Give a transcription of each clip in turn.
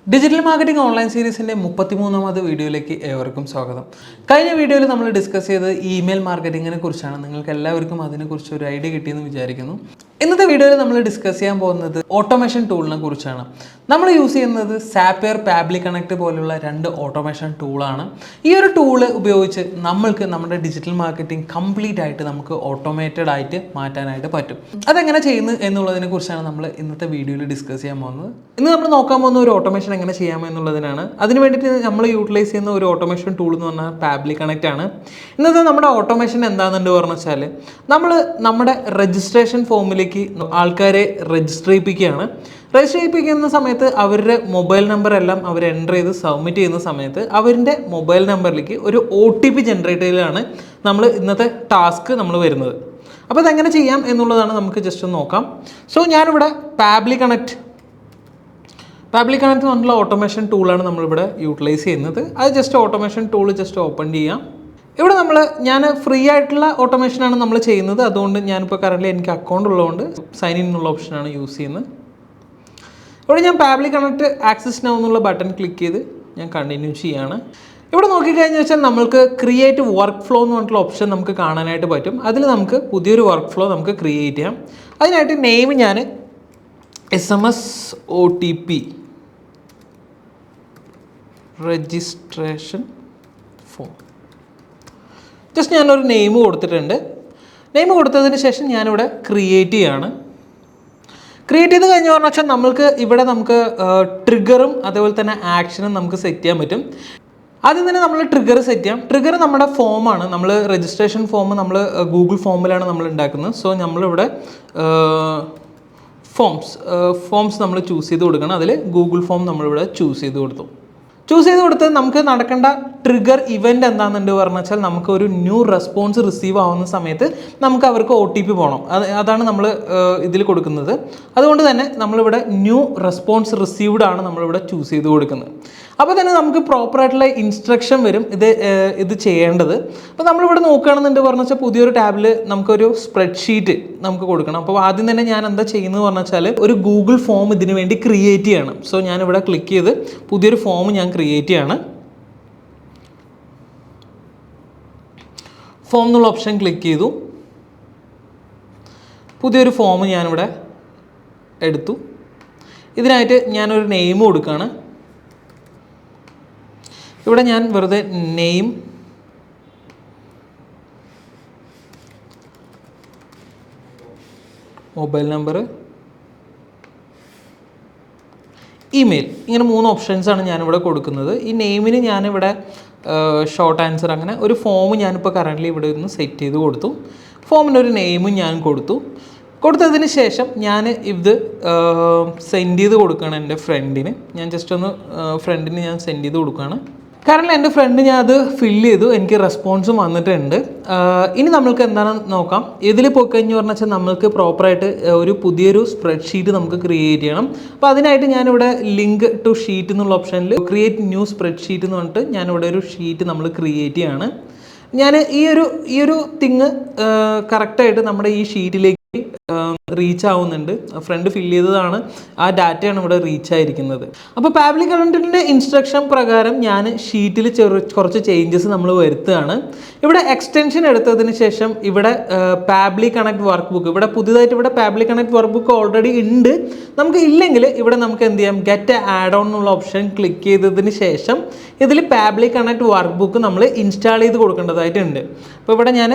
Digital marketing online സീരീസിൻ്റെ 33ാമത് വീഡിയോയിലേക്ക് ഏവർക്കും സ്വാഗതം. കഴിഞ്ഞ വീഡിയോയിൽ നമ്മൾ ഡിസ്കസ് ചെയ്തത് ഇമെയിൽ മാർക്കറ്റിങ്ങിനെ കുറിച്ചാണ്. നിങ്ങൾക്ക് എല്ലാവർക്കും അതിനെക്കുറിച്ച് ഒരു ഐഡിയ കിട്ടിയെന്ന് വിചാരിക്കുന്നു. ഇന്നത്തെ വീഡിയോയിൽ നമ്മൾ ഡിസ്കസ് ചെയ്യാൻ പോകുന്നത് ഓട്ടോമേഷൻ ടൂളിനെ കുറിച്ചാണ്. നമ്മൾ യൂസ് ചെയ്യുന്നത് സാപ്പിയർ, പാബ്ലി കണക്ട് പോലുള്ള 2 ഓട്ടോമേഷൻ ടൂളാണ്. ഈ ഒരു ടൂള് ഉപയോഗിച്ച് നമ്മൾക്ക് നമ്മുടെ ഡിജിറ്റൽ മാർക്കറ്റിംഗ് കംപ്ലീറ്റ് ആയിട്ട് നമുക്ക് ഓട്ടോമേറ്റഡ് ആയിട്ട് മാറ്റാനായിട്ട് പറ്റും. അതെങ്ങനെ ചെയ്യുന്നു എന്നുള്ളതിനെ കുറിച്ചാണ് നമ്മൾ ഇന്നത്തെ വീഡിയോയിൽ ഡിസ്കസ് ചെയ്യാൻ പോകുന്നത്. ഇന്ന് നമ്മൾ നോക്കാൻ പോകുന്ന ഒരു ഓട്ടോമേഷൻ എങ്ങനെ ചെയ്യാമെന്നുള്ളതിനാണ്. അതിന് വേണ്ടിയിട്ട് നമ്മൾ യൂട്ടിലൈസ് ചെയ്യുന്ന ഒരു ഓട്ടോമേഷൻ ടൂൾ എന്ന് പറഞ്ഞാൽ പാബ്ലി കണക്ട് ആണ്. ഇന്നത്തെ നമ്മുടെ ഓട്ടോമേഷൻ എന്താണെന്ന് പറഞ്ഞു വെച്ചാൽ നമ്മൾ നമ്മുടെ രജിസ്ട്രേഷൻ ഫോമിലേക്ക് ആൾക്കാരെ രജിസ്റ്റർ ചെയ്യിപ്പിക്കുകയാണ്. രജിസ്റ്റർ ചെയ്യിപ്പിക്കുന്ന സമയത്ത് അവരുടെ മൊബൈൽ നമ്പർ എല്ലാം അവർ എൻ്റർ ചെയ്ത് സബ്മിറ്റ് ചെയ്യുന്ന സമയത്ത് അവരുടെ മൊബൈൽ നമ്പറിലേക്ക് ഒരു OTP ജനറേറ്റ് ചെയ്യലാണ് നമ്മൾ ഇന്നത്തെ ടാസ്ക് നമ്മൾ വരുന്നത്. അപ്പോൾ അതെങ്ങനെ ചെയ്യാം എന്നുള്ളതാണ് നമുക്ക് ജസ്റ്റ് ഒന്ന് നോക്കാം. സോ ഞാനിവിടെ പാബ്ലി കണക്ട് എന്ന് പറഞ്ഞിട്ടുള്ള ഓട്ടോമേഷൻ ടൂളാണ് നമ്മളിവിടെ യൂട്ടിലൈസ് ചെയ്യുന്നത്. അത് just automation tool just open ചെയ്യാം. ഇവിടെ ഞാൻ ഫ്രീ ആയിട്ടുള്ള ഓട്ടോമേഷനാണ് നമ്മൾ ചെയ്യുന്നത്. അതുകൊണ്ട് ഞാനിപ്പോൾ കറൻ്റ് എനിക്ക് അക്കൗണ്ട് ഉള്ളതുകൊണ്ട് സൈൻ ഇൻ എന്നുള്ള ഓപ്ഷനാണ് യൂസ് ചെയ്യുന്നത്. ഇവിടെ ഞാൻ പാബ്ലി കണക്ട് ആക്സസ് നൗ എന്നുള്ള ബട്ടൺ ക്ലിക്ക് ചെയ്ത് ഞാൻ കണ്ടിന്യൂ ചെയ്യാണ്. ഇവിടെ നോക്കിക്കഴിഞ്ഞാൽ വെച്ചാൽ നമ്മൾക്ക് ക്രിയേറ്റ് വർക്ക് ഫ്ലോ എന്ന് പറഞ്ഞിട്ടുള്ള ഓപ്ഷൻ നമുക്ക് കാണാനായിട്ട് പറ്റും. അതിൽ നമുക്ക് പുതിയൊരു വർക്ക് ഫ്ലോ നമുക്ക് ക്രിയേറ്റ് ചെയ്യാം. അതിനായിട്ട് നെയിം ഞാൻ SMS OTP registration form just ഞാനൊരു നെയിം കൊടുത്തിട്ടുണ്ട്. നെയിം കൊടുത്തതിന് ശേഷം ഞാനിവിടെ ക്രിയേറ്റ് ചെയ്യാണ്. ക്രിയേറ്റ് ചെയ്ത് കഴിഞ്ഞ് പറഞ്ഞാൽ വെച്ചാൽ നമുക്ക് ട്രിഗറും അതേപോലെ തന്നെ ആക്ഷനും നമുക്ക് സെറ്റ് ചെയ്യാൻ പറ്റും. ആദ്യം തന്നെ നമ്മൾ ട്രിഗർ സെറ്റ് ചെയ്യാം. ട്രിഗർ നമ്മുടെ ഫോമാണ്. നമ്മൾ രജിസ്ട്രേഷൻ ഫോം നമ്മൾ ഗൂഗിൾ ഫോമിലാണ് നമ്മൾ ഉണ്ടാക്കുന്നത്. സോ നമ്മളിവിടെ ഫോംസ് നമ്മൾ ചൂസ് ചെയ്ത് കൊടുക്കണം. അതിൽ ഗൂഗിൾ ഫോം നമ്മളിവിടെ ചൂസ് ചെയ്ത് കൊടുത്ത് നമുക്ക് നടക്കേണ്ട ട്രിഗർ ഇവൻ്റ് എന്താണെന്നുണ്ട് പറഞ്ഞു വെച്ചാൽ നമുക്ക് ഒരു ന്യൂ റെസ്പോൺസ് റിസീവ് ആവുന്ന സമയത്ത് നമുക്ക് അവർക്ക് OTP പോകണം. അതാണ് നമ്മൾ ഇതിൽ കൊടുക്കുന്നത്. അതുകൊണ്ട് തന്നെ നമ്മളിവിടെ ന്യൂ റെസ്പോൺസ് റിസീവ്ഡ് ആണ് നമ്മളിവിടെ ചൂസ് ചെയ്ത് കൊടുക്കുന്നത്. അപ്പോൾ തന്നെ നമുക്ക് പ്രോപ്പറായിട്ടുള്ള ഇൻസ്ട്രക്ഷൻ വരും ഇത് ചെയ്യേണ്ടത്. അപ്പോൾ നമ്മളിവിടെ നോക്കുകയാണെന്നുണ്ട് പറഞ്ഞു വെച്ചാൽ പുതിയൊരു ടാബിൽ നമുക്കൊരു സ്പ്രെഡ്ഷീറ്റ് നമുക്ക് കൊടുക്കണം. അപ്പോൾ ആദ്യം തന്നെ ഞാൻ എന്താ ചെയ്യുന്നത് പറഞ്ഞു വെച്ചാൽ ഒരു ഗൂഗിൾ ഫോം ഇതിന് വേണ്ടി ക്രിയേറ്റ് ചെയ്യണം. സോ ഞാനിവിടെ ക്ലിക്ക് ചെയ്ത് പുതിയൊരു ഫോം ഞാൻ ക്രിയേറ്റ് ചെയ്യാണ്. ഫോം എന്നുള്ള ഓപ്ഷൻ ക്ലിക്ക് ചെയ്തു. പുതിയൊരു ഫോം ഞാനിവിടെ എടുത്തു. ഇതിനായിട്ട് ഞാനൊരു നെയിം കൊടുക്കുകയാണ്. ഇവിടെ ഞാൻ വെറുതെ നെയിം, മൊബൈൽ നമ്പർ, ഇമെയിൽ, ഇങ്ങനെ 3 ഓപ്ഷൻസാണ് ഞാനിവിടെ കൊടുക്കുന്നത്. ഈ നെയിമിന് ഞാനിവിടെ ഷോർട്ട് ആൻസർ അങ്ങനെ ഒരു ഫോം ഞാനിപ്പോൾ കറൻ്റ് ഇവിടെ ഒന്ന് സെറ്റ് ചെയ്ത് കൊടുത്തു. ഫോമിനൊരു നെയിമും ഞാൻ കൊടുത്തതിന് ശേഷം ഞാൻ ഇത് സെൻഡ് ചെയ്ത് കൊടുക്കുകയാണ് എൻ്റെ ഫ്രണ്ടിന്. ഞാൻ ജസ്റ്റ് ഒന്ന് ഫ്രണ്ടിന് ഞാൻ സെൻഡ് ചെയ്ത് കൊടുക്കുകയാണ്. കാരണം എൻ്റെ ഫ്രണ്ട് ഞാൻ അത് ഫില്ല് ചെയ്തു, എനിക്ക് റെസ്പോൺസും വന്നിട്ടുണ്ട്. ഇനി നമ്മൾക്ക് എന്താണെന്ന് നോക്കാം. ഇതിൽ പോയി കഴിഞ്ഞ് പറഞ്ഞാൽ നമ്മൾക്ക് പ്രോപ്പറായിട്ട് ഒരു പുതിയൊരു സ്പ്രെഡ്ഷീറ്റ് നമുക്ക് ക്രിയേറ്റ് ചെയ്യണം. അപ്പോൾ അതിനായിട്ട് ഞാനിവിടെ ലിങ്ക് ടു ഷീറ്റ് എന്നുള്ള ഓപ്ഷനിൽ ക്രിയേറ്റ് ന്യൂ സ്പ്രെഡ്ഷീറ്റ് എന്ന് പറഞ്ഞിട്ട് ഞാനിവിടെ ഒരു ഷീറ്റ് നമ്മൾ ക്രിയേറ്റ് ചെയ്യാണ്. ഞാൻ ഈ ഒരു തിങ് കറക്റ്റായിട്ട് നമ്മുടെ ഈ ഷീറ്റിലേക്ക് റീച്ച് ആവുന്നുണ്ട്. ഫ്രണ്ട് ഫില്ല് ചെയ്തതാണ്, ആ ഡാറ്റയാണ് ഇവിടെ റീച്ച് ആയിരിക്കുന്നത്. അപ്പോൾ പാബ്ലി കണക്റ്റിൻ്റെ ഇൻസ്ട്രക്ഷൻ പ്രകാരം ഞാൻ ഷീറ്റിൽ കുറച്ച് ചേഞ്ചസ് നമ്മൾ വരുത്തുകയാണ്. ഇവിടെ എക്സ്റ്റൻഷൻ എടുത്തതിന് ശേഷം ഇവിടെ പാബ്ലി കണക്ട് വർക്ക് ബുക്ക്, ഇവിടെ പുതിയതായിട്ട് ഇവിടെ പാബ്ലി കണക്ട് വർക്ക് ബുക്ക് ഓൾറെഡി ഉണ്ട്. നമുക്ക് ഇല്ലെങ്കിൽ ഇവിടെ നമുക്ക് എന്ത് ചെയ്യാം, ഗെറ്റ് ആഡ് ഓൺ എന്നുള്ള ഓപ്ഷൻ ക്ലിക്ക് ചെയ്തതിന് ശേഷം ഇതിൽ പാബ്ലി കണക്ട് വർക്ക് ബുക്ക് നമ്മൾ ഇൻസ്റ്റാൾ ചെയ്ത് കൊടുക്കേണ്ടതായിട്ടുണ്ട്. അപ്പോൾ ഇവിടെ ഞാൻ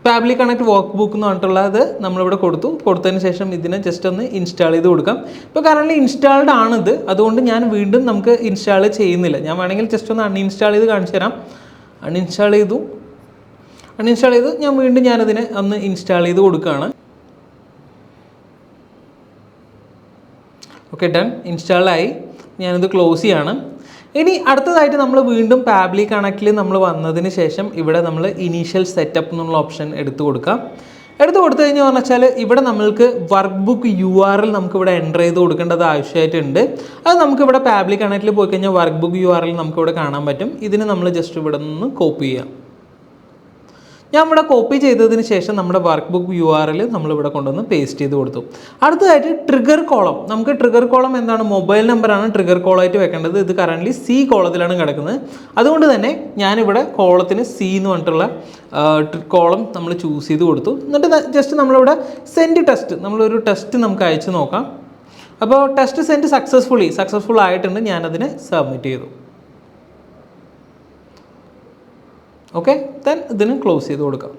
പാബ്ലി കണക്ട് വർക്ക് ബുക്ക് എന്ന് പറഞ്ഞിട്ടുള്ളത് നമ്മളിവിടെ കൊടുത്തതിന് ശേഷം ഇതിനെ ജസ്റ്റ് ഒന്ന് ഇൻസ്റ്റാൾ ചെയ്ത് കൊടുക്കാം. ഇപ്പോൾ കറൻറ്റ്ലി ഇൻസ്റ്റാൾഡ് ആണിത്, അതുകൊണ്ട് ഞാൻ വീണ്ടും നമുക്ക് ഇൻസ്റ്റാൾ ചെയ്യുന്നില്ല. ഞാൻ വേണമെങ്കിൽ ജസ്റ്റ് ഒന്ന് അൺഇൻസ്റ്റാൾ ചെയ്ത് കാണിച്ചു തരാം. അൺഇൻസ്റ്റാൾ ചെയ്തു ഞാൻ വീണ്ടും ഞാനതിനെ ഒന്ന് ഇൻസ്റ്റാൾ ചെയ്ത് കൊടുക്കുകയാണ്. ഓക്കെ, ഡൺ, ഇൻസ്റ്റാളായി. ഞാനിത് ക്ലോസ് ചെയ്യാണ്. ഇനി അടുത്തതായിട്ട് നമ്മൾ വീണ്ടും പാബ്ലി കണക്റ്റിൽ നമ്മൾ വന്നതിന് ശേഷം ഇവിടെ നമ്മൾ ഇനീഷ്യൽ സെറ്റപ്പ് എന്നുള്ള ഓപ്ഷൻ എടുത്തു കൊടുക്കാം. എടുത്തു കൊടുത്തു കഴിഞ്ഞ് പറഞ്ഞാൽ ഇവിടെ നമ്മൾക്ക് വർക്ക് ബുക്ക് URL നമുക്കിവിടെ എൻ്റർ ചെയ്ത് കൊടുക്കേണ്ടത് ആവശ്യമായിട്ടുണ്ട്. അത് നമുക്കിവിടെ പാബ്ലി കണക്റ്റിൽ പോയി കഴിഞ്ഞാൽ വർക്ക് ബുക്ക് URL നമുക്കിവിടെ കാണാൻ പറ്റും. ഇതിന് നമ്മൾ ജസ്റ്റ് ഇവിടെ നിന്ന് കോപ്പി ചെയ്യാം. ഞാൻ ഇവിടെ കോപ്പി ചെയ്തതിന് ശേഷം നമ്മുടെ വർക്ക് ബുക്ക് URL നമ്മളിവിടെ കൊണ്ടുവന്ന് പേസ്റ്റ് ചെയ്ത് കൊടുത്തു. അടുത്തതായിട്ട് ട്രിഗർ കോളം. നമുക്ക് ട്രിഗർ കോളം എന്താണ്? മൊബൈൽ നമ്പറാണ് ട്രിഗർ കോളമായിട്ട് വെക്കേണ്ടത്. ഇത് കറൻ്റ്ലി C കോളത്തിലാണ് കിടക്കുന്നത്. അതുകൊണ്ട് തന്നെ ഞാനിവിടെ കോളത്തിന് C എന്ന് പറഞ്ഞിട്ടുള്ള കോളം നമ്മൾ ചൂസ് ചെയ്ത് കൊടുത്തു. എന്നിട്ട് ജസ്റ്റ് നമ്മളിവിടെ സെൻഡ് ടെസ്റ്റ്, നമ്മളൊരു ടെസ്റ്റ് നമുക്ക് അയച്ചു നോക്കാം. അപ്പോൾ ടെസ്റ്റ് സെൻഡ് സക്സസ്ഫുൾ ആയിട്ടുണ്ട്. ഞാനതിനെ സബ്മിറ്റ് ചെയ്തു. ഓക്കെ, ദെൻ ഇതിന് ക്ലോസ് ചെയ്ത് കൊടുക്കാം.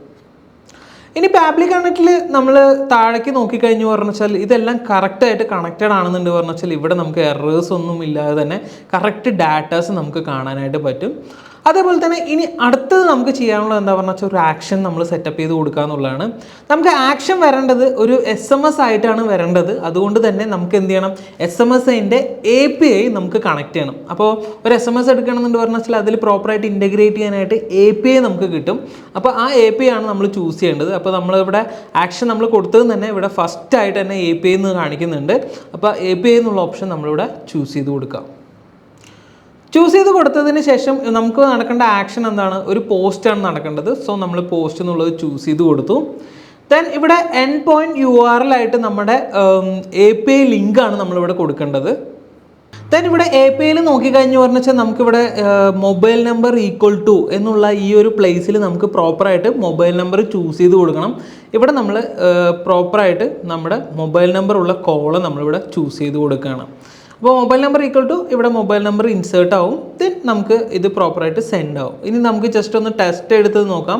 ഇനി പാബ്ലി കണക്റ്റിൽ നമ്മൾ താഴേക്ക് നോക്കിക്കഴിഞ്ഞ് പറഞ്ഞു വെച്ചാൽ ഇതെല്ലാം കറക്റ്റായിട്ട് കണക്റ്റഡ് ആണെന്നുണ്ട് പറഞ്ഞു വെച്ചാൽ ഇവിടെ നമുക്ക് എറേഴ്സ് ഒന്നും ഇല്ലാതെ തന്നെ കറക്റ്റ് ഡാറ്റാസ് നമുക്ക് കാണാനായിട്ട് പറ്റും. അതേപോലെ തന്നെ ഇനി അടുത്തത് നമുക്ക് ചെയ്യാനുള്ളത് എന്താ പറഞ്ഞാൽ വെച്ചാൽ ഒരു ആക്ഷൻ നമ്മൾ സെറ്റപ്പ് ചെയ്ത് കൊടുക്കുക എന്നുള്ളതാണ്. നമുക്ക് ആക്ഷൻ വരേണ്ടത് ഒരു SMS ആയിട്ടാണ് വരേണ്ടത്. അതുകൊണ്ട് തന്നെ നമുക്ക് എന്ത് ചെയ്യണം? SMSൻ്റെ API നമുക്ക് കണക്ട് ചെയ്യണം. അപ്പോൾ ഒരു SMS എടുക്കണമെന്ന് പറഞ്ഞു വെച്ചാൽ അതിൽ പ്രോപ്പറായിട്ട് ഇൻറ്റഗ്രേറ്റ് ചെയ്യാനായിട്ട് API നമുക്ക് കിട്ടും. അപ്പോൾ ആ API ആണ് നമ്മൾ ചൂസ് ചെയ്യേണ്ടത്. അപ്പോൾ നമ്മളിവിടെ ആക്ഷൻ നമ്മൾ കൊടുത്തത് തന്നെ ഇവിടെ ഫസ്റ്റ് ആയിട്ട് തന്നെ API എന്ന് കാണിക്കുന്നുണ്ട്. അപ്പോൾ API എന്നുള്ള ഓപ്ഷൻ നമ്മളിവിടെ ചൂസ് ചെയ്ത് കൊടുക്കാം. ചൂസ് ചെയ്ത് കൊടുത്തതിന് ശേഷം നമുക്ക് നടക്കേണ്ട ആക്ഷൻ എന്താണ്? ഒരു പോസ്റ്റാണ് നടക്കേണ്ടത്. സോ നമ്മൾ പോസ്റ്റ് എന്നുള്ളത് ചൂസ് ചെയ്ത് കൊടുത്തു. ദെൻ ഇവിടെ എൻഡ് പോയിന്റ് URL ആയിട്ട് നമ്മുടെ API ലിങ്കാണ് നമ്മളിവിടെ കൊടുക്കേണ്ടത്. ദെൻ ഇവിടെ APIയിൽ നോക്കിക്കഴിഞ്ഞ് പറഞ്ഞു വെച്ചാൽ നമുക്കിവിടെ മൊബൈൽ നമ്പർ ഈക്വൽ ടു എന്നുള്ള ഈ ഒരു പ്ലേസിൽ നമുക്ക് പ്രോപ്പറായിട്ട് മൊബൈൽ നമ്പർ ചൂസ് ചെയ്ത് കൊടുക്കണം. ഇവിടെ നമ്മൾ പ്രോപ്പറായിട്ട് നമ്മുടെ മൊബൈൽ നമ്പർ ഉള്ള കോള് നമ്മളിവിടെ ചൂസ് ചെയ്ത് കൊടുക്കുകയാണ്. അപ്പോൾ മൊബൈൽ നമ്പർ ഈക്വൽ ടു ഇവിടെ മൊബൈൽ നമ്പർ ഇൻസേർട്ട് ആവും. ദെൻ നമുക്ക് ഇത് പ്രോപ്പറായിട്ട് സെൻഡ് ആവും. ഇനി നമുക്ക് ജസ്റ്റ് ഒന്ന് ടെസ്റ്റ് എടുത്ത് നോക്കാം.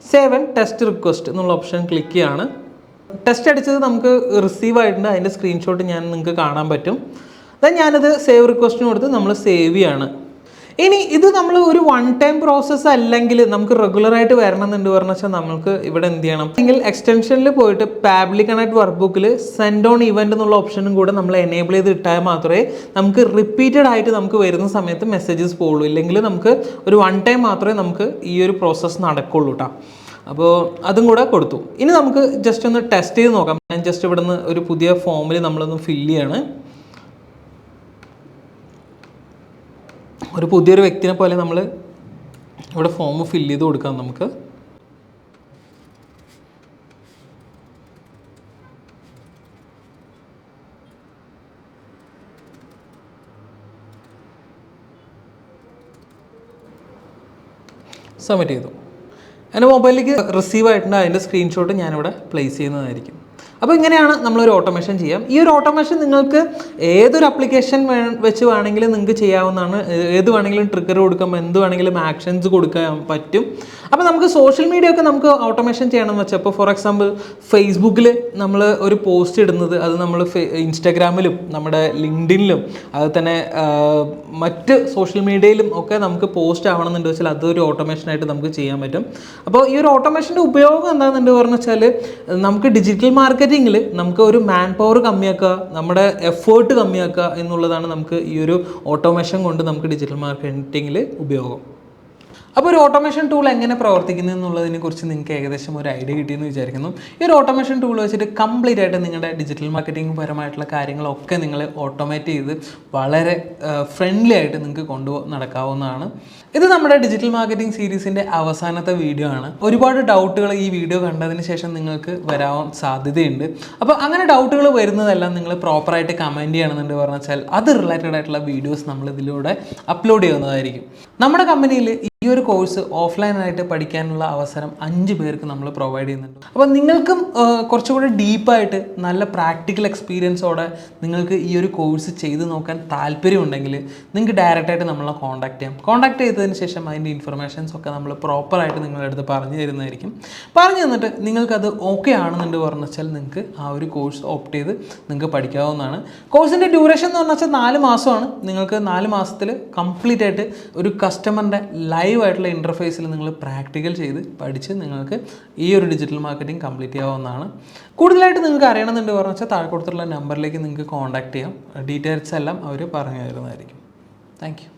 സേവ് ആൻഡ് ടെസ്റ്റ് റിക്വസ്റ്റ് എന്നുള്ള ഓപ്ഷൻ ക്ലിക്ക് ചെയ്യാണ്. ടെസ്റ്റ് അടിച്ചത് നമുക്ക് റിസീവ് ആയിട്ടുണ്ട്. അതിൻ്റെ സ്ക്രീൻഷോട്ട് ഞാൻ നിങ്ങൾക്ക് കാണാൻ പറ്റും. ദെൻ ഞാനത് സേവ് റിക്വസ്റ്റിന് കൊടുത്ത് നമ്മൾ സേവ് ചെയ്യാണ്. ഇനി ഇത് നമ്മൾ ഒരു വൺ ടൈം പ്രോസസ്സ് അല്ലെങ്കിൽ നമുക്ക് റെഗുലറായിട്ട് വരണമെന്നുണ്ട് പറഞ്ഞു വെച്ചാൽ നമുക്ക് ഇവിടെ എന്ത് ചെയ്യണം? അല്ലെങ്കിൽ എക്സ്റ്റൻഷനിൽ പോയിട്ട് പാബ്ലി കണക്ട് വർക്ക് ബുക്കിൽ സെൻഡ് ഓൺ ഇവൻ്റ് എന്നുള്ള ഓപ്ഷനും കൂടെ നമ്മൾ എനേബിൾ ചെയ്ത് ഇട്ടാൽ മാത്രമേ നമുക്ക് റിപ്പീറ്റഡ് ആയിട്ട് നമുക്ക് വരുന്ന സമയത്ത് മെസ്സേജസ് പോകുള്ളൂ. ഇല്ലെങ്കിൽ നമുക്ക് ഒരു വൺ ടൈം മാത്രമേ നമുക്ക് ഈ ഒരു പ്രോസസ്സ് നടക്കുള്ളൂ കേട്ടോ. അപ്പോൾ അതും കൂടെ കൊടുത്തു. ഇനി നമുക്ക് ജസ്റ്റ് ഒന്ന് ടെസ്റ്റ് ചെയ്ത് നോക്കാം. ഞാൻ ജസ്റ്റ് ഇവിടെ നിന്ന് ഒരു പുതിയ ഫോമിൽ നമ്മളൊന്ന് ഫില്ല് ചെയ്യാണ്. ഒരു പുതിയൊരു വ്യക്തിനെ പോലെ നമ്മൾ ഇവിടെ ഫോം ഫില്ല് ചെയ്ത് കൊടുക്കാം. നമുക്ക് സബ്മിറ്റ് ചെയ്തു. എൻ്റെ മൊബൈലിലേക്ക് റിസീവ് ആയിട്ടുണ്ട്. അതിൻ്റെ സ്ക്രീൻഷോട്ട് ഞാനിവിടെ പ്ലേസ് ചെയ്യുന്നതായിരിക്കും. അപ്പോൾ ഇങ്ങനെയാണ് നമ്മളൊരു ഓട്ടോമേഷൻ ചെയ്യാം. ഈ ഒരു ഓട്ടോമേഷൻ നിങ്ങൾക്ക് ഏതൊരു ആപ്ലിക്കേഷൻ വെച്ച് വേണമെങ്കിലും നിങ്ങൾക്ക് ചെയ്യാവുന്നതാണ്. ഏത് വേണമെങ്കിലും ട്രിഗർ കൊടുക്കാം, എന്ത് വേണമെങ്കിലും ആക്ഷൻസ് കൊടുക്കാൻ പറ്റും. അപ്പോൾ നമുക്ക് സോഷ്യൽ മീഡിയ ഒക്കെ നമുക്ക് ഓട്ടോമേഷൻ ചെയ്യണമെന്ന് വെച്ചാൽ ഇപ്പോൾ ഫോർ എക്സാമ്പിൾ ഫേസ്ബുക്കിൽ നമ്മൾ ഒരു പോസ്റ്റ് ഇടുന്നത് അത് നമ്മൾ ഇൻസ്റ്റാഗ്രാമിലും നമ്മുടെ ലിങ്ക്ഡിനിലും അത് തന്നെ മറ്റ് സോഷ്യൽ മീഡിയയിലും ഒക്കെ നമുക്ക് പോസ്റ്റ് ആവണമെന്നുണ്ട് വെച്ചാൽ അതൊരു ഓട്ടോമേഷനായിട്ട് നമുക്ക് ചെയ്യാൻ പറ്റും. അപ്പോൾ ഈ ഒരു ഓട്ടോമേഷൻ്റെ ഉപയോഗം എന്താണെന്നുണ്ട് പറഞ്ഞു വെച്ചാൽ നമുക്ക് ഡിജിറ്റൽ മാർക്കറ്റിങ്ങിൽ നമുക്ക് ഒരു മാൻ പവർ കമ്മിയാക്കുക, നമ്മുടെ എഫേർട്ട് കമ്മിയാക്കുക എന്നുള്ളതാണ് നമുക്ക് ഈ ഒരു ഓട്ടോമേഷൻ കൊണ്ട് നമുക്ക് ഡിജിറ്റൽ മാർക്കറ്റിങ്ങിൽ ഉപയോഗം. അപ്പോൾ ഒരു ഓട്ടോമേഷൻ ടൂൾ എങ്ങനെ പ്രവർത്തിക്കുന്നു എന്നുള്ളതിനെ കുറിച്ച് നിങ്ങൾക്ക് ഏകദേശം ഒരു ഐഡിയ കിട്ടിയെന്ന് വിചാരിക്കുന്നു. ഈ ഒരു ഓട്ടോമേഷൻ ടൂൾ വെച്ചിട്ട് കംപ്ലീറ്റ് ആയിട്ട് നിങ്ങളുടെ ഡിജിറ്റൽ മാർക്കറ്റിംഗ് പരമായിട്ടുള്ള കാര്യങ്ങളൊക്കെ നിങ്ങൾ ഓട്ടോമേറ്റ് ചെയ്ത് വളരെ ഫ്രണ്ട്ലി ആയിട്ട് നിങ്ങൾക്ക് നടക്കാവുന്നതാണ്. ഇത് നമ്മുടെ ഡിജിറ്റൽ മാർക്കറ്റിംഗ് സീരീസിൻ്റെ അവസാനത്തെ വീഡിയോ ആണ്. ഒരുപാട് ഡൗട്ടുകൾ ഈ വീഡിയോ കണ്ടതിന് ശേഷം നിങ്ങൾക്ക് വരാൻ സാധ്യതയുണ്ട്. അപ്പോൾ അങ്ങനെ ഡൗട്ടുകൾ വരുന്നതെല്ലാം നിങ്ങൾ പ്രോപ്പറായിട്ട് കമൻറ്റ് ചെയ്യണമെന്നുണ്ട് പറഞ്ഞാൽ അത് റിലേറ്റഡ് ആയിട്ടുള്ള വീഡിയോസ് നമ്മൾ ഇതിലൂടെ അപ്ലോഡ് ചെയ്യുന്നതായിരിക്കും. നമ്മുടെ കമ്പനിയിൽ ഈ ഒരു കോഴ്സ് ഓഫ്ലൈനായിട്ട് പഠിക്കാനുള്ള അവസരം 5 പേർക്ക് നമ്മൾ പ്രൊവൈഡ് ചെയ്യുന്നുണ്ട്. അപ്പോൾ നിങ്ങൾക്കും കുറച്ചുകൂടി ഡീപ്പായിട്ട് നല്ല പ്രാക്ടിക്കൽ എക്സ്പീരിയൻസോടെ നിങ്ങൾക്ക് ഈ ഒരു കോഴ്സ് ചെയ്ത് നോക്കാൻ താല്പര്യമുണ്ടെങ്കിൽ നിങ്ങൾക്ക് ഡയറക്റ്റായിട്ട് നമ്മളെ കോൺടാക്ട് ചെയ്യാം. കോൺടാക്ട് ചെയ്തതിന് ശേഷം അതിൻ്റെ ഇൻഫർമേഷൻസ് ഒക്കെ നമ്മൾ പ്രോപ്പറായിട്ട് നിങ്ങളുടെ അടുത്ത് പറഞ്ഞു തരുന്നതായിരിക്കും. പറഞ്ഞു തന്നിട്ട് നിങ്ങൾക്കത് ഓക്കെ ആണെന്നുണ്ട് പറഞ്ഞു വെച്ചാൽ നിങ്ങൾക്ക് ആ ഒരു കോഴ്സ് ഓപ്റ്റ് ചെയ്ത് നിങ്ങൾക്ക് പഠിക്കാവുന്നതാണ്. കോഴ്സിൻ്റെ ഡ്യൂറേഷൻ എന്ന് പറഞ്ഞാൽ 4 മാസമാണ്. നിങ്ങൾക്ക് 4 മാസത്തിൽ കംപ്ലീറ്റ് ആയിട്ട് ഒരു കസ്റ്റമറിൻ്റെ ലൈവ് ആയിട്ടുള്ള ഇൻ്റർഫേസിൽ നിങ്ങൾ പ്രാക്ടിക്കൽ ചെയ്ത് പഠിച്ച് നിങ്ങൾക്ക് ഈ ഒരു ഡിജിറ്റൽ മാർക്കറ്റിംഗ് കംപ്ലീറ്റ് ചെയ്യാവുന്നതാണ്. കൂടുതലായിട്ട് നിങ്ങൾക്ക് അറിയണമെന്നുണ്ട് പറഞ്ഞു വെച്ചാൽ താഴെ കൊടുത്തിട്ടുള്ള നമ്പറിലേക്ക് നിങ്ങൾക്ക് കോൺടാക്ട് ചെയ്യാം. ഡീറ്റെയിൽസ് എല്ലാം അവർ പറഞ്ഞു തരുന്നതായിരിക്കും. Thank you.